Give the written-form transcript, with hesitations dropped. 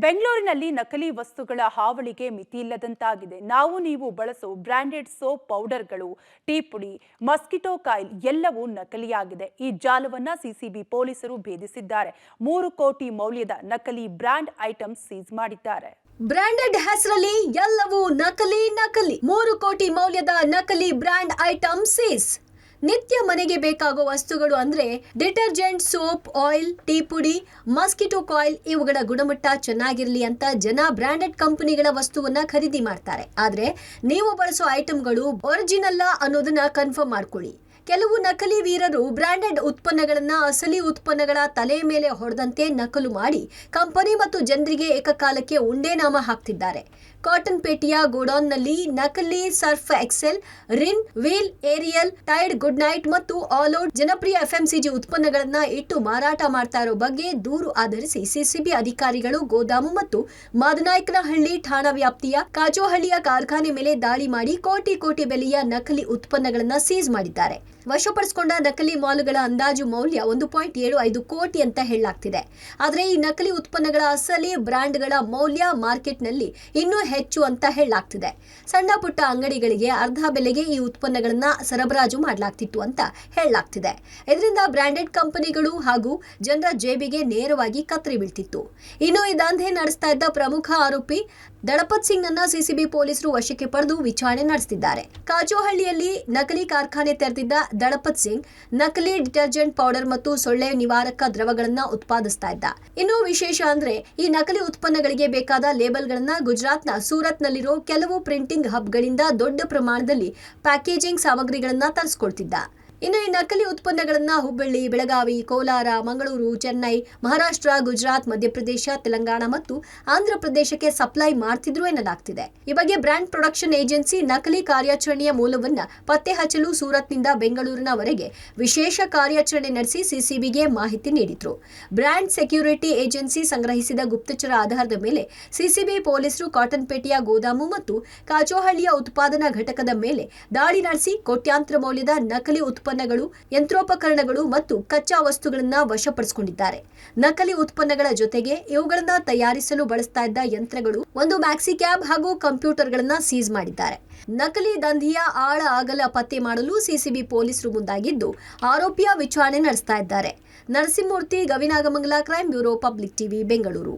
ಬೆಂಗಳೂರಿನಲ್ಲಿ ನಕಲಿ ವಸ್ತುಗಳ ಹಾವಳಿಗೆ ಮಿತಿಯಿಲ್ಲದಂತಾಗಿದೆ. ನಾವು ನೀವು ಬಳಸೋ ಬ್ರಾಂಡೆಡ್ ಸೋಪ್ ಪೌಡರ್ಗಳು, ಟೀ ಪುಡಿ, ಮಸ್ಕಿಟೋ ಕಾಯಿಲ್ ಎಲ್ಲವೂ ನಕಲಿಯಾಗಿದೆ. ಈ ಜಾಲವನ್ನ ಸಿಸಿಬಿ ಪೊಲೀಸರು ಭೇದಿಸಿದ್ದಾರೆ. 3 ಕೋಟಿ ಮೌಲ್ಯದ ನಕಲಿ ಬ್ರಾಂಡ್ ಐಟಂ ಸೀಸ್ ಮಾಡಿದ್ದಾರೆ. ಬ್ರಾಂಡೆಡ್ ಹೆಸರಲ್ಲಿ ಎಲ್ಲವೂ ನಕಲಿ 3 ಕೋಟಿ ಮೌಲ್ಯದ ನಕಲಿ ಬ್ರಾಂಡ್ ಐಟಂ ಸೀಸ್. ನಿತ್ಯ ಮನೆಗೆ ಬೇಕಾಗೋ ವಸ್ತುಗಳು ಅಂದ್ರೆ ಡಿಟರ್ಜೆಂಟ್, ಸೋಪ್, ಆಯಿಲ್, ಟೀ ಪುಡಿ, ಮಸ್ಕಿಟೋ ಕಾಯಿಲ್ ಇವುಗಳ ಗುಣಮಟ್ಟ ಚೆನ್ನಾಗಿರ್ಲಿ ಅಂತ ಜನ ಬ್ರಾಂಡೆಡ್ ಕಂಪನಿಗಳ ವಸ್ತುವನ್ನ ಖರೀದಿ ಮಾಡ್ತಾರೆ. ಆದ್ರೆ ನೀವು ಬಳಸೋ ಐಟಂಗಳು ಒರಿಜಿನಲ್ ಅನ್ನೋದನ್ನ ಕನ್ಫರ್ಮ್ ಮಾಡ್ಕೊಳ್ಳಿ. ಕೆಲವು ನಕಲಿ ವೀರರು ಬ್ರಾಂಡೆಡ್ ಉತ್ಪನ್ನಗಳನ್ನ ಅಸಲಿ ಉತ್ಪನ್ನಗಳ ತಲೆ ಮೇಲೆ ಹೊಡೆದಂತೆ ನಕಲು ಮಾಡಿ ಕಂಪನಿ ಮತ್ತು ಜನರಿಗೆ ಏಕಕಾಲಕ್ಕೆ ಉಂಡೆ ನಾಮ ಹಾಕ್ತಿದ್ದಾರೆ. ಕಾಟನ್ ಪೇಟೆಯ ಗೋಡೌನ್ನಲ್ಲಿ ನಕಲಿ Surf Excel, Rin, Wheel, Ariel, Tide, Good Knight ಮತ್ತು ಆಲ್ ಔಟ್ ಜನಪ್ರಿಯ ಎಫ್ಎಂಸಿಜಿ ಉತ್ಪನ್ನಗಳನ್ನ ಇಟ್ಟು ಮಾರಾಟ ಮಾಡ್ತಾ ಇರೋ ಬಗ್ಗೆ ದೂರು ಆಧರಿಸಿ ಸಿಸಿಬಿ ಅಧಿಕಾರಿಗಳು ಗೋದಾಮು ಮತ್ತು ಮಾದನಾಯಕನಹಳ್ಳಿ ಠಾಣಾ ವ್ಯಾಪ್ತಿಯ ಕಾಚೋಹಳ್ಳಿಯ ಕಾರ್ಖಾನೆ ಮೇಲೆ ದಾಳಿ ಮಾಡಿ ಕೋಟಿ ಬೆಲೆಯ ನಕಲಿ ಉತ್ಪನ್ನಗಳನ್ನ ಸೀಸ್ ಮಾಡಿದ್ದಾರೆ. ವಶಪಡಿಸಿಕೊಂಡ ನಕಲಿ ಮಾಲುಗಳ ಅಂದಾಜು ಮೌಲ್ಯ 1.75 ಕೋಟಿ ಅಂತ ಹೇಳಲಾಗ್ತಿದೆ. ಆದರೆ ಈ ನಕಲಿ ಉತ್ಪನ್ನಗಳ ಅಸಲಿ ಬ್ರಾಂಡ್ಗಳ ಮೌಲ್ಯ ಮಾರ್ಕೆಟ್ನಲ್ಲಿ ಇನ್ನೂ ಹೆಚ್ಚು ಅಂತ ಹೇಳಲಾಗ್ತಿದೆ. ಸಣ್ಣ ಪುಟ್ಟ ಅಂಗಡಿಗಳಿಗೆ ಅರ್ಧ ಬೆಲೆಗೆ ಈ ಉತ್ಪನ್ನಗಳನ್ನ ಸರಬರಾಜು ಮಾಡಲಾಗ್ತಿತ್ತು ಅಂತ ಹೇಳಲಾಗ್ತಿದೆ. ಇದರಿಂದ ಬ್ರಾಂಡೆಡ್ ಕಂಪನಿಗಳು ಹಾಗೂ ಜನರ ಜೇಬಿಗೆ ನೇರವಾಗಿ ಕತ್ತರಿ ಬೀಳ್ತಿತ್ತು. ಇನ್ನು ಈ ದಂಧೆ ನಡೆಸ್ತಾ ಇದ್ದ ಪ್ರಮುಖ ಆರೋಪಿ ದಳಪತ್ ಸಿಂಗ್ ಅನ್ನ ಸಿಸಿಬಿ ಪೊಲೀಸರು ವಶಕ್ಕೆ ಪಡೆದು ವಿಚಾರಣೆ ನಡೆಸಿದ್ದಾರೆ. ಕಾಚೋಹಳ್ಳಿಯಲ್ಲಿ ನಕಲಿ ಕಾರ್ಖಾನೆ ತೆರೆದಿದ್ದ ದಳಪತ್ ಸಿಂಗ್ ನಕಲಿ ಡಿಟರ್ಜೆಂಟ್ ಪೌಡರ್ ಮತ್ತು ಸೊಳ್ಳೆ ನಿವಾರಕ ದ್ರವಗಳನ್ನ ಉತ್ಪಾದಿಸ್ತಾ ಇದ್ದ. ಇನ್ನು ವಿಶೇಷ ಅಂದ್ರೆ ಈ ನಕಲಿ ಉತ್ಪನ್ನಗಳಿಗೆ ಬೇಕಾದ ಲೇಬಲ್ಗಳನ್ನ ಗುಜರಾತ್ನ ಸೂರತ್ ನಲ್ಲಿರೋ ಕೆಲವು ಪ್ರಿಂಟಿಂಗ್ ಹಬ್ಗಳಿಂದ ದೊಡ್ಡ ಪ್ರಮಾಣದಲ್ಲಿ ಪ್ಯಾಕೇಜಿಂಗ್ ಸಾಮಗ್ರಿಗಳನ್ನ ತರಿಸ್ಕೊಳ್ತಿದ್ದ. ಇನ್ನು ಈ ನಕಲಿ ಉತ್ಪನ್ನಗಳನ್ನ ಹುಬ್ಬಳ್ಳಿ, ಬೆಳಗಾವಿ, ಕೋಲಾರ, ಮಂಗಳೂರು, ಚೆನ್ನೈ, ಮಹಾರಾಷ್ಟ್ರ, ಗುಜರಾತ್, ಮಧ್ಯಪ್ರದೇಶ, ತೆಲಂಗಾಣ ಮತ್ತು ಆಂಧ್ರ ಪ್ರದೇಶಕ್ಕೆ ಸಪ್ಲೈ ಮಾಡ್ತಿದ್ರು ಎನ್ನಲಾಗ್ತಿದೆ. ಈ ಬಗ್ಗೆ ಬ್ರಾಂಡ್ ಪ್ರೊಡಕ್ಷನ್ ಏಜೆನ್ಸಿ ನಕಲಿ ಕಾರ್ಯಾಚರಣೆಯ ಮೂಲವನ್ನ ಪತ್ತೆ ಹಚ್ಚಲು ಸೂರತ್ನಿಂದ ಬೆಂಗಳೂರಿನವರೆಗೆ ವಿಶೇಷ ಕಾರ್ಯಾಚರಣೆ ನಡೆಸಿ ಸಿಸಿಬಿಗೆ ಮಾಹಿತಿ ನೀಡಿದ್ರು. ಬ್ರಾಂಡ್ ಸೆಕ್ಯೂರಿಟಿ ಏಜೆನ್ಸಿ ಸಂಗ್ರಹಿಸಿದ ಗುಪ್ತಚರ ಆಧಾರದ ಮೇಲೆ ಸಿಸಿಬಿ ಪೊಲೀಸರು ಕಾಟನ್ಪೇಟೆಯ ಗೋದಾಮು ಮತ್ತು ಕಾಚೋಹಳ್ಳಿಯ ಉತ್ಪಾದನಾ ಘಟಕದ ಮೇಲೆ ದಾಳಿ ನಡೆಸಿ ಕೋಟ್ಯಾಂತರ ಮೌಲ್ಯದ ನಕಲಿ ಉತ್ಪನ್ನಗಳು, ಯಂತ್ರೋಪಕರಣಗಳು ಮತ್ತು ಕಚ್ಚಾ ವಸ್ತುಗಳನ್ನ ವಶಪಡಿಸಿಕೊಂಡಿದ್ದಾರೆ. ನಕಲಿ ಉತ್ಪನ್ನಗಳ ಜೊತೆಗೆ ಇವುಗಳನ್ನ ತಯಾರಿಸಲು ಬಳಸ್ತಾ ಇದ್ದ ಯಂತ್ರಗಳು, ಒಂದು ಮ್ಯಾಕ್ಸಿ ಕ್ಯಾಬ್ ಹಾಗೂ ಕಂಪ್ಯೂಟರ್ಗಳನ್ನ ಸೀಸ್ ಮಾಡಿದ್ದಾರೆ. ನಕಲಿ ದಂಧೆಯ ಆಳ ಅಗಲ ಪತ್ತೆ ಮಾಡಲು ಸಿಸಿಬಿ ಪೊಲೀಸರು ಮುಂದಾಗಿದ್ದು ಆರೋಪಿಯ ವಿಚಾರಣೆ ನಡೆಸ್ತಾ ಇದ್ದಾರೆ. Narasimhamurthy, Gavinagamangala, crime bureau, public TV, Bengaluru.